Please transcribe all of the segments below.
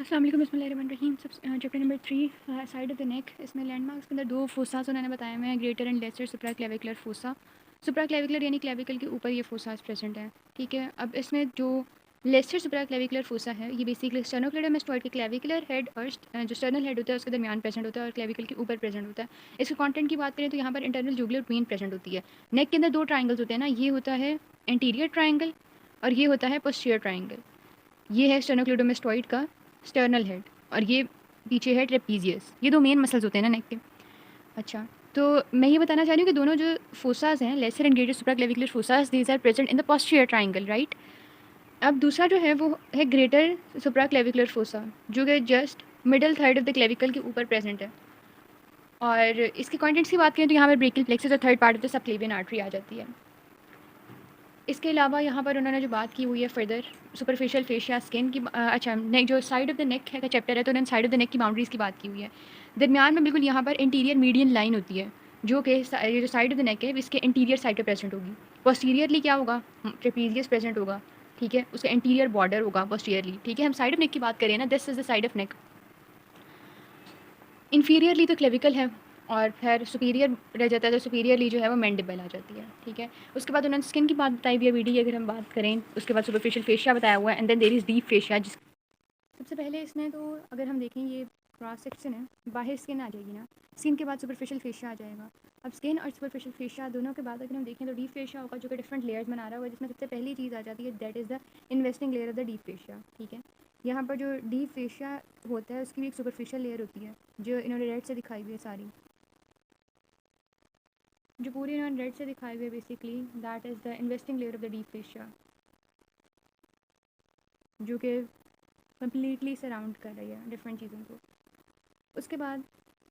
अस्सलाम वालेकुम, बिस्मिल्लाहिर्रहमानिर्रहीम। सब chapter number 3 side of the neck. इसमें लैंडमार्क्स के अंदर दो फोसास उन्होंने बताए हुए हैं, greater and lesser supra clavicular fossa. Supra clavicular यानी क्लेविकल के ऊपर ये फोसास प्रेजेंट है। ठीक है, अब इसमें जो लेसर सुप्रा क्लेविकुलर फोसा है ये बेसिकली स्टर्नोक्लेडोमेस्टोइड के क्लेविकुलर हेड और जो स्टर्नल हेड होता है उसके दरमियान प्रेजेंट होता है और क्लेविकल के ऊपर प्रेजेंट होता है। इसके कंटेंट की बात करें तो यहाँ पर इंटरनल जुगुलर वेन प्रेजेंट होती है। नेक के अंदर दो ट्राइंगल्स होते हैं ना, ये होता है एंटीरियर ट्राइंगल और ये होता है पोस्टीरियर ट्राइंगल। ये है स्टेनोक्लेडोमेस्टोइड का स्टर्नल हेड और ये पीछे है ट्रेपीजियस। ये दो मेन मसल्स होते हैं ना नेक के। अच्छा, तो मैं ये बताना चाह रही हूँ कि दोनों जो फोसास हैं, lesser and greater supraclavicular fossas, these are present in the posterior triangle, right. अब दूसरा जो है वो है ग्रेटर सुप्राक्लेविकुलर फोसा, जो कि just middle third of the clavicle के ऊपर प्रेजेंट है। और इसके कंटेंट्स की बात करें तो यहाँ पर ब्रेकियल प्लेक्सस और third part of the subclavian artery आ जाती है। इसके अलावा यहाँ पर उन्होंने जो बात की हुई है फर्दर सुपरफिशियल फेशिया स्किन की। अच्छा, नेक जो साइड ऑफ द नेक है का चैप्टर है तो उन्होंने साइड ऑफ द नेक की बाउंड्रीज़ की बात की हुई है। दरमियान में बिल्कुल यहाँ पर इंटीरियर मीडियन लाइन होती है, जो कि ये जो साइड ऑफ द नेक है इसके इंटीरियर साइड पर प्रेजेंट होगी। पोस्टीरियरली क्या होगा, ट्रेपीजियस प्रेजेंट होगा। ठीक है, उसका इंटीरियर बॉर्डर होगा पोस्टीरियरली। ठीक है, हम साइड ऑफ नेक की बात करें ना, this is the side of neck. Inferiorly तो क्लेविकल है और फिर सुपीरियर रह जाता है, तो सुपीरियरली जो है वो मैंडिबल आ जाती है। ठीक है, उसके बाद उन्होंने स्किन की बात बताई हुई है बीडी अगर हम बात करें। उसके बाद सुपरफिशियल फेशिया बताया हुआ है and then there is deep fascia. जिस सबसे पहले इसमें तो अगर हम देखें ये क्रॉस सेक्शन है, बाहर स्किन आ जाएगी ना, स्किन के बाद सुपरफिशियल फेशिया आ जाएगा। अब स्किन और सुपरफिशियल फेशिया दोनों के बाद अगर हम देखें तो डीप फेशिया होगा, जो कि डिफरेंट लेयर्स बना रहा होगा, जिसमें सबसे पहली चीज़ आ जाती है that is the investing layer of the deep fascia. ठीक है, यहाँ पर जो डीप फेशिया होता है उसकी भी एक सुपरफिशियल लेयर होती है जो इन्होंने रेड से दिखाई हुई है सारी, जो पूरी इन्होंने रेड से दिखाई हुई है basically that is the investing layer of the deep fascia, जो कि कम्प्लीटली सराउंड कर रही है डिफरेंट चीज़ों को। उसके बाद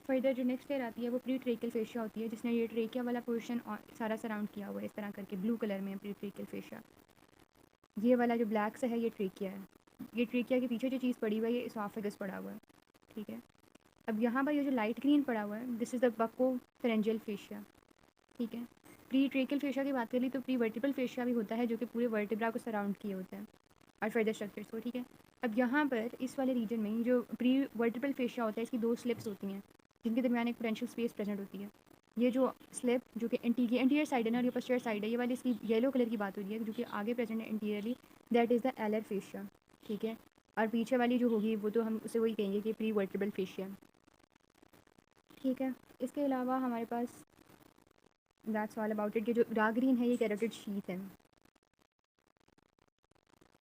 फर्दर जो नेक्स्ट लेयर आती है वो प्री ट्रेकियल फेशिया होती है, जिसने ये ट्रेकिया वाला पोर्शन सारा सराउंड किया हुआ है इस तरह करके ब्लू कलर में प्री ट्रेकियल फेशिया। ये वाला जो ब्लैक से है ये ट्रेकिया है। ये ट्रेकिया के पीछे जो चीज़ पड़ी हुआ है ये इसोफेगस पड़ा हुआ है। ठीक है, अब यहाँ पर ये जो लाइट ग्रीन पड़ा हुआ है this is the buccopharyngeal fascia. ठीक है, प्री ट्रेकियल फेशिया की बात करी तो प्री वर्टिब्रल फेशिया भी होता है जो कि पूरे वर्टिब्रा को सराउंड किए होते हैं और फर्दर स्ट्रक्चर्स को। ठीक है, अब यहाँ पर इस वाले रीजन में जो प्री वर्टिब्रल फेशिया होता है इसकी दो स्लिप्स होती हैं जिनके दरमियान एक पोटेंशियल स्पेस प्रेजेंट होती है। ये जो स्लिप जो कि एंटीरियर साइड है ना और ये पोस्टीरियर साइड है, ये वाली इसकी येलो कलर की बात हो रही है जो कि आगे प्रेजेंट है anteriorly, that is the alar fascia. ठीक है, और पीछे वाली जो होगी वो तो हम उसे वही कहेंगे कि प्री वर्टिब्रल फेशिया। ठीक है, इसके अलावा हमारे पास दैट्स ऑल अबाउट इट। कि जो डार्क ग्रीन है ये कैरोटिड शीथ है।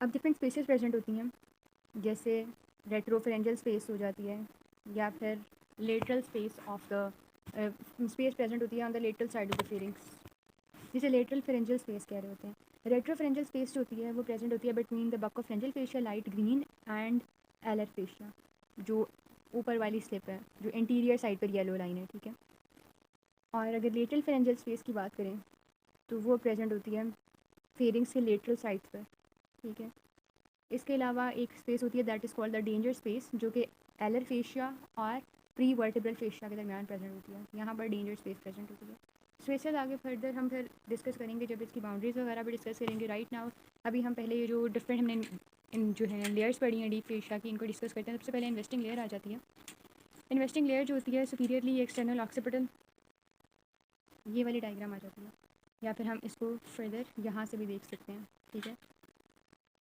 अब डिफरेंट स्पेसेस प्रेजेंट होती हैं, जैसे रेट्रोफेरेंजियल स्पेस हो जाती है या फिर lateral space of the space present होती है on the lateral side of the pharynx, जिसे लेटरल फेरेंजियल स्पेस कह रहे होते हैं। रेट्रोफेरेंजियल स्पेस जो होती है वो प्रेजेंट होती है between the buccopharyngeal fascia light green and alar fascia, जो ऊपर वाली स्लिप है जो इंटीरियर साइड पर येलो लाइन है। ठीक है, और अगर लेटरल फेरेंजियल स्पेस की बात करें तो वो प्रेजेंट होती है फेरिंग्स के लेटरल साइड्स पर। ठीक है, इसके अलावा एक स्पेस होती है that is called the danger space, जो कि एलर फेशिया और प्री वर्टिब्रल फेशिया के दरमियान प्रेजेंट होती है। यहाँ पर डेंजर स्पेस प्रेजेंट होती है। स्पेसेस आगे फर्दर हम फिर डिस्कस करेंगे जब इसकी बाउंड्रीज वगैरह भी डिस्कस करेंगे। राइट नाउ अभी हम पहले ये जो डिफरेंट हमने इन जो है लेयर्स पढ़ी हैं डीप फेशिया की, इनको डिस्कस करते हैं। सबसे पहले इन्वेस्टिंग लेयर आ जाती है। इन्वेस्टिंग लेयर जो होती है सुपीरियरली एक्सटर्नल ऑक्सीपिटल, ये वाली डायग्राम आ जाती है, या फिर हम इसको फर्दर यहाँ से भी देख सकते हैं। ठीक है,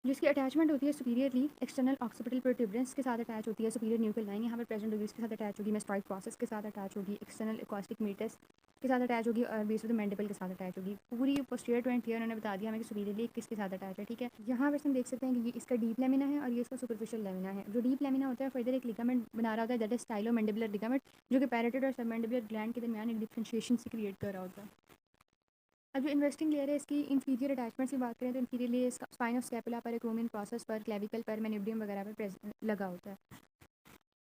जिसकी अटैचमेंट होती है सुपीरियरली एक्सटर्नल ऑक्सीपिटल प्रोट्यूबरेंस के साथ अटैच होती है। सुपीरियर न्यूक्लियर लाइन यहाँ पर प्रेजेंट होगी, इसके साथ अटैच होगी मेस्टॉइड प्रोसेस के साथ अटैच होगी, एक्सटर्नल एकॉस्टिक मीटस के साथ अटैच होगी और बेस ऑफ द मैंडिबल के साथ अटैच होगी। पूरी पोस्टीरियर टू एंटीरियर उन्होंने बता दिया हमें कि सुपीरियरली किसके साथ अटैच है। ठीक है, यहाँ पर हम देख सकते हैं कि ये इसका डीप लेमिना है और ये इसका सुपरफिशियल लेमिना है। जो डीप लेमिना होता है फर्दर एक लिगामेंट बना रहा होता है दैट इज स्टाइलोमैंडिबुलर लिगामेंट, जो कि पैरेटेड और सबमैंडिबुलर ग्लैंड के दरमियान एक डिफरेंशिएशन से क्रिएट कर रहा होता है। अब जो इन्वेस्टिंग लेयर है इसकी इंफीरियर अटैचमेंट्स की बात करें तो इंफीरियर लेयर इसका स्पाइन ऑफ स्कैपुला पर, एक्रोमियन प्रोसेस पर, क्लेविकल पर, मेनिब्रियम वगैरह पर लगा होता है।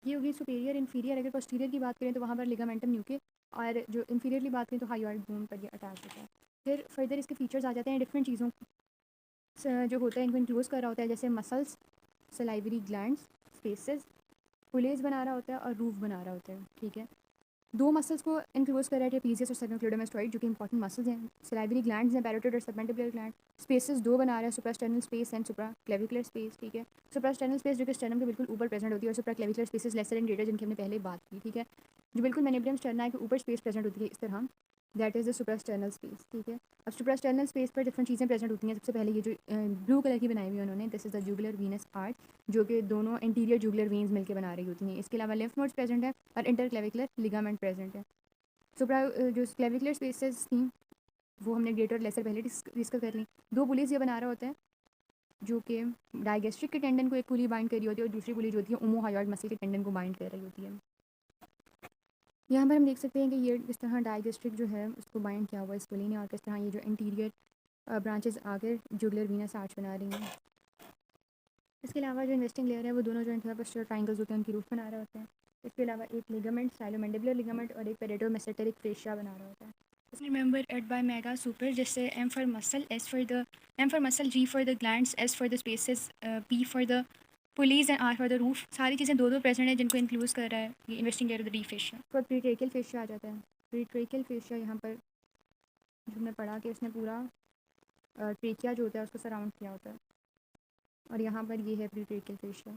ये होगी सुपीरियर। इंफीरियर अगर पोस्टीरियर की बात करें तो वहाँ पर लिगामेंटम न्यूके, और जो इंफीरियरली बात करें तो हाइयोइड बोन पर ये अटैच होता है। फिर फर्दर इसके फीचर्स आ जाते हैं डिफरेंट चीज़ों जो होता है इनको इंक्लूज कर रहा होता है, जैसे मसल्स, सलाइवरी ग्लैंड्स, स्पेसेस, पुलेज बना रहा होता है और रूफ बना रहा होता है। ठीक है, दो मसल्स को इंक्लूज कर रहा है ट्रेपीजियस और स्टेर्नोक्लेडोमास्टोइड, जो कि इंपॉर्टेंट मसल्स हैं। सलाइवरी ग्लैंड्स हैं, पैरोटिड और सबमेंटिबुलर ग्लैंड। स्पेसेस दो बना रहा है, suprasternal space and supraclavicular space, ठीक है। सुप्रास्टर्नल स्पेस जो कि स्टर्नम के बिल्कुल ऊपर प्रेजेंट होती है, और supraclavicular spaces lesser and greater, जिनकी हमने पहले बात की, ठीक है। जो बिल्कुल मेनिब्रियम स्टर्ना के ऊपर स्पेस प्रेजेंट होती है इस तरह, that is the suprasternal space, ठीक है। अब सुप्रास्टर्नल स्पेस पर डिफरेंट चीज़ें प्रेजेंट होती हैं। सबसे पहले ये जो ब्लू कलर की बनाई हुई है उन्होंने, this is the jugular Venus art, जो कि दोनों इंटीरियर जुगुलर वेन्स मिलकर बना रही होती हैं। इसके अलावा लिम्फ नोड्स प्रेजेंट है और इंटरक्लेविकुलर लिगामेंट प्रेजेंट है। सुप्रा जो क्लेविकुलर स्पेसेस थी वो हमने ग्रेटर और लेसर पहले डिस्कस कर ली। दो पुलिस ये बना रहा होता है, जो कि डायगेस्ट्रिक के टेंडन को एक पुली बाइंड कर रही होती है और दूसरी पुली जो होती है ओमोहायोइड मसल के टेंडन को बाइंड कर रही होती है। यहाँ पर हम देख सकते हैं कि ये किस तरह डायगेस्ट्रिक जो है उसको बाइंड किया हुआ है इस पुली ने, और किस तरह ये जो इंटीरियर ब्रांचेस आगे जुगुलर वीनस आर्च बना रही हैं। इसके अलावा जो इन्वेस्टिंग लेयर है वो दोनों जो इंटरपोस्टरल ट्रायंगल्स होते हैं उनकी रूफ बना रहे होते हैं। इसके अलावा एक लिगामेंट, साइलोमैंडिबुलर लिगामेंट, और एक पेरिटोमेसेंटेरिक फेशिया बना रहा होता है। Remember at by mega super जैसे M for muscle, M for muscle, G for the glands, S for the spaces, P for the pulleys and R for the roof। सारी चीज़ें दो दो प्रेजेंट है जिनको इंक्लूड कर रहा है ये investing layer of the deep fascia. पर प्रीट्रेकियल फेशिया आ जाता है। प्रीट्रेकियल फेशिया यहाँ पर जो हमने पढ़ा कि उसने पूरा ट्रेकिया जो होता है उसको सराउंड किया होता है, और यहाँ पर ये है प्रीट्रेकियल फेशिया।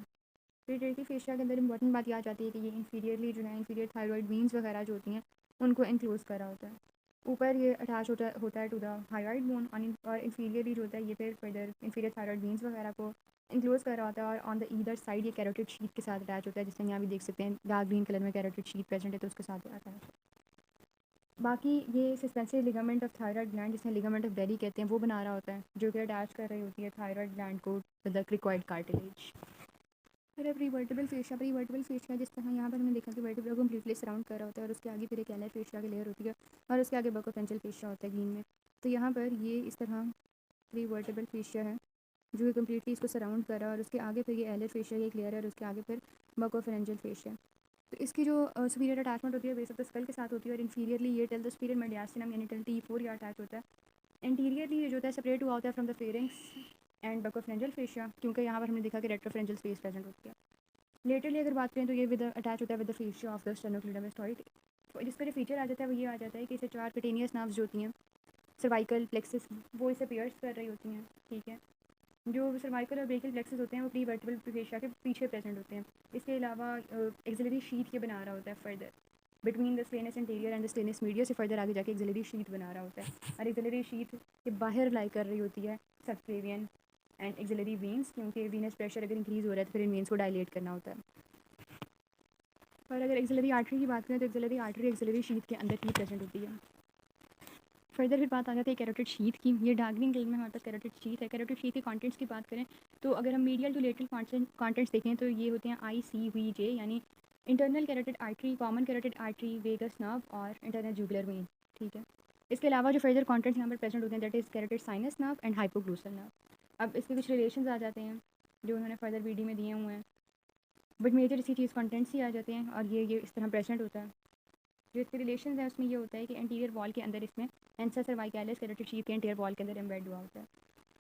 प्रीट्रेकियल फेशिया के अंदर इंपॉर्टेंट बात यह आ जाती है कि ये इंफीरियरली जो है इंफीरियर थायरॉइड वीन्स वगैरह जो होती हैं उनको इंक्लोज करा होता है। ऊपर ये अटैच होता है टू द थायरॉइड बोन, और इंफीरियरली जो होता है ये फिर फर्दर इंफीरियर थायरॉइड वीन्स वगैरह को इंक्लोज कर रहा होता है, और ऑन द ईदर साइड ये कैरोटिड शीट के साथ अटैच होता है, जिससे यहाँ भी देख सकते हैं डार्क ग्रीन कलर में कैरोटिड शीट प्रेजेंट है तो उसके साथ अटैच है। बाकी ये suspensive ligament of thyroid gland, जिसमें लिगामेंट ऑफ बेली कहते हैं, वो बना रहा होता है, जो कि अटैच कर रही होती है थायरॉइड ग्लैंड को विद द क्रिकॉइड कार्टिलेज। फिर है प्रीवर्टिबल फेशिया। प्रीवर्टिबल फेशिया जिस तरह यहाँ पर हमने देखा कि वर्टिब्रा को कम्प्लीटली सराउंड कर रहा होता है, और उसके आगे फिर एक एलर फेशिया की लेयर होती है, और उसके आगे बकोफेंशियल फेशिया होता है ग्रीन में। तो यहाँ पर ये इस तरह प्रीवर्टिबल फेशिया है जो कि कम्प्लीटली इसको सराउंड कर रहा है, और उसके आगे फिर ये एलर फेशिया की एक लेयर है, और उसके आगे फिर बकोफेंशियल फेशिया। तो इसकी जो सुपीरियर अटैचमेंट होती है बेस ऑफ द स्कल के साथ होती है, और इंफीरियरली ये टेल द सुपीरियर मेडियास्टिनम यानी टेल T4 ये अटैच होता है। इंटीरियरली ये जो होता है सेपरेट हुआ होता है from the pharynx and buccopharyngeal fascia, क्योंकि यहाँ पर हमने देखा कि रेट्रोफेरेंजियल स्पेस प्रेजेंट होती है। लेटरली अगर बात करें तो ये विद अटैच होता है with the fascia of the sternocleidomastoid. तो जिसका जो फीचर आ जाता है वो ये आ जाता है कि इसे चार कटेनियस नर्व्स जो होती हैं सर्वाइकल प्लेक्सिस वो इसे पियर्स कर रही होती हैं, ठीक है। जो सर्वाइकल और ब्रेकियल प्लेक्सिस होते हैं वो प्री वर्टिबल फेशिया के पीछे प्रेजेंट होते हैं। इसके अलावा एक्सिलरी शीट ये बना रहा होता है further between the scalenus anterior and the scalenus medius से फर्दर आगे जाके एक्सिलरी शीट बना रहा होता है, और एक्सिलरी शीट के बाहर लाई कर रही होती है सबक्लेवियन एंड एक्सिलरी वेन्स, क्योंकि वीनस प्रेशर अगर इंक्रीज़ हो रहा है तो फिर इन वेन्स को डायलेट करना होता है। और अगर एक्सिलरी आर्टरी की बात करें तो एक्सिलरी आर्टरी एक्सिलरी शीट के अंदर ही प्रेजेंट होती है। फर्दर फिर बात आ जाती है कैरोटिड शीट की। ये डार्क ग्रीन कलर में हमारे पास कैरोटिड शीट है। कैरोटिड शीट के कंटेंट्स की बात करें तो अगर हम मीडियल टू लेटरल कंटेंट्स देखें तो ये होते हैं ICVJ, यानी internal carotid artery, common carotid artery, vagus nerve और इंटरनल जुगुलर वेन, ठीक है। इसके अलावा जो फर्दर कंटेंट्स यहाँ पर प्रेजेंट होते हैं that is carotid sinus nerve and hypoglossal nerve. अब इसके कुछ रिलेशन आ जाते हैं जो उन्होंने फर्दर वीडियो में दिए हुए हैं, बट मेजर इसी चीज़ कंटेंट्स ही आ जाते हैं, और ये इस तरह प्रेजेंट होता है। जो इसके रिलेशन है उसमें ये होता है कि एंटीरियर वॉल के अंदर इसमें एंसा सर्वाइकलिस कैरोटिड शीट के एंटीरियर वॉल के अंदर एम्बेड हुआ होता है,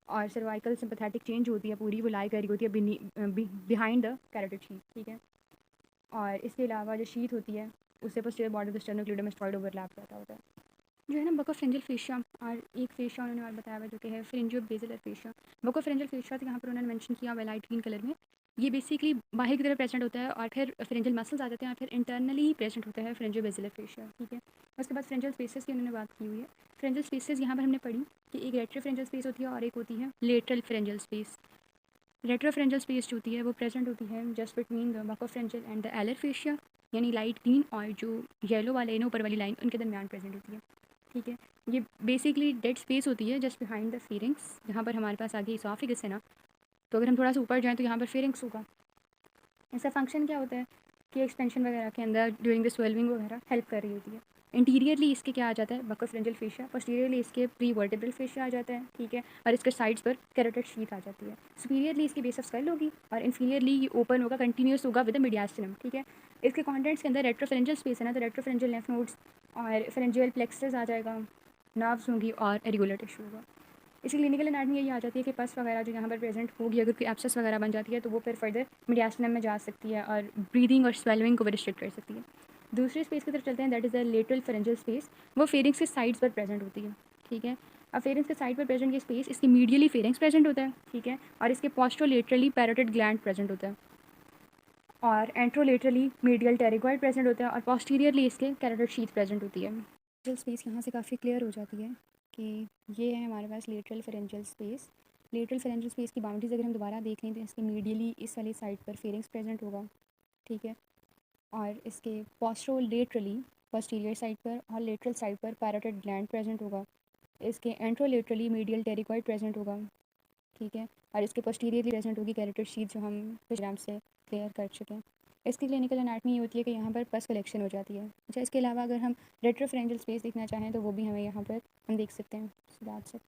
और सर्वाइकल सिंपैथेटिक चेंज होती है पूरी वो लाई करी होती है बिहाइंड द कैरोटिड शीट, ठीक है। और इसके अलावा जो शीट होती है उससे posterior body of the sternocleidomastoid overlap करता होता है। जो है ना बकोफ्रेंजियल फेशिया, और एक फेशिया उन्होंने और बताया हुआ जो कि है फ्रिंजियो बेसिलर फेशिया। बकोफ्रेंजियल फेशिया तो यहाँ पर उन्होंने मेंशन किया हुआ लाइट ग्रीन कलर में। ये बेसिकली बाहर की तरफ प्रेजेंट होता है, और फिर फ्रेंजियल मसल्स आ जाते हैं, और फिर इंटरनली प्रेजेंट होता है फ्रिंजियो बेसिलर फेशिया, ठीक है। उसके बाद फ्रेंजियल स्पेसेस की उन्होंने बात की हुई है। फ्रेंजियल स्पेसेस यहाँ पर हमने पढ़ी कि एक रेट्रोफ्रेंजियल स्पेस होती है और एक होती है lateral pharyngeal space. Retropharyngeal space जो होती है वो प्रेजेंट होती है just between the buccopharyngeal and the alar fascia, यानी लाइट ग्रीन और जो येलो वाले ना ऊपर वाली लाइन उनके दरमियान प्रेजेंट होती है, ठीक है। ये बेसिकली डेड स्पेस होती है जस्ट बिहाइंड द फेरिंग्स, जहाँ पर हमारे पास आगे इसोफेगस है ना, तो अगर हम थोड़ा सा ऊपर जाएँ तो यहाँ पर फेरिंग्स होगा। इसका फंक्शन क्या होता है कि एक्सपेंशन वगैरह के अंदर ड्यूरिंग द स्वेलिंग वगैरह हेल्प कर रही होती है। इंटीरियरली इसके क्या आ जाता है बकोफ्रेंजियल फेशिया, पोस्टीरियरली इसके प्री वर्टिब्रल फेशिया आ जाता है, ठीक है, और इसके साइड्स पर कैरोटिड शीट आ जाती है। सुपीरियरली इसकी बेस ऑफ स्कल होगी, और इन्फीरियरली ये ओपन होगा, कंटिन्यूस होगा विद द मीडियास्टिनम, ठीक है। इसके कॉन्टेंट्स के अंदर रेट्रोफरेंजियल स्पेस है ना, तो रेट्रोफरेंजियल लिम्फ नोड्स और फेरेंजियल प्लेक्सस आ जाएगा, नर्व्स होंगी और रेगुलर टिश्यू होगा। इसकी क्लिनिकल एनाटमी यही आ जाती है कि पस वगैरह जो यहाँ पर प्रेजेंट होगी, अगर कोई एब्सेस वगैरह बन जाती है तो वो फिर फर्दर मीडियास्टिनम में जा सकती है और ब्रीदिंग और स्वेलिंग को भी रिस्ट्रिक्ट कर सकती है। दूसरी स्पेस की तरफ चलते हैं, that is the lateral pharyngeal space. वो फेरिंग्स के साइड्स पर प्रेजेंट होती है, ठीक है। अब फेरिंग्स के साइड पर प्रेजेंट ये स्पेस, इसकी मीडियली फेरिंग्स प्रेजेंट होता है, ठीक है, और इसके पोस्टरोलेटरली पैरोटिड ग्लैंड प्रेजेंट होता है, और एंट्रोलेटरली मीडियल टेरिगॉइड प्रेजेंट होता है, और पोस्टीरियरली इसके कैरोटिड शीथ प्रेजेंट होती है। लेटरल स्पेस यहाँ से काफ़ी क्लियर हो जाती है कि ये है हमारे पास lateral pharyngeal space. Lateral pharyngeal space की बाउंड्रीज अगर हम दोबारा देख लें तो इसके मीडियली इस वाली साइड पर फेरिंग्स प्रेजेंट होगा, ठीक है, और इसके पोस्टरोलेटरली पोस्टीरियर साइड पर और लेटरल साइड पर पैरोटिड ग्लैंड प्रेजेंट होगा। इसके एंट्रोलेटरली मीडियल टेरिकॉइड प्रेजेंट होगा, ठीक है, और इसके पोस्टीरियरली प्रेजेंट होगी कैरोटिड शीथ, जो हम पिछले से क्लियर कर चुके हैं। इसकी क्लिनिकल एनाटमी ये होती है कि यहाँ पर पस कलेक्शन हो जाती है। अच्छा, इसके अलावा अगर हम रेट्रोफरेंजियल स्पेस देखना चाहें तो वो भी हमें यहाँ पर हम देख सकते हैं। So that's it.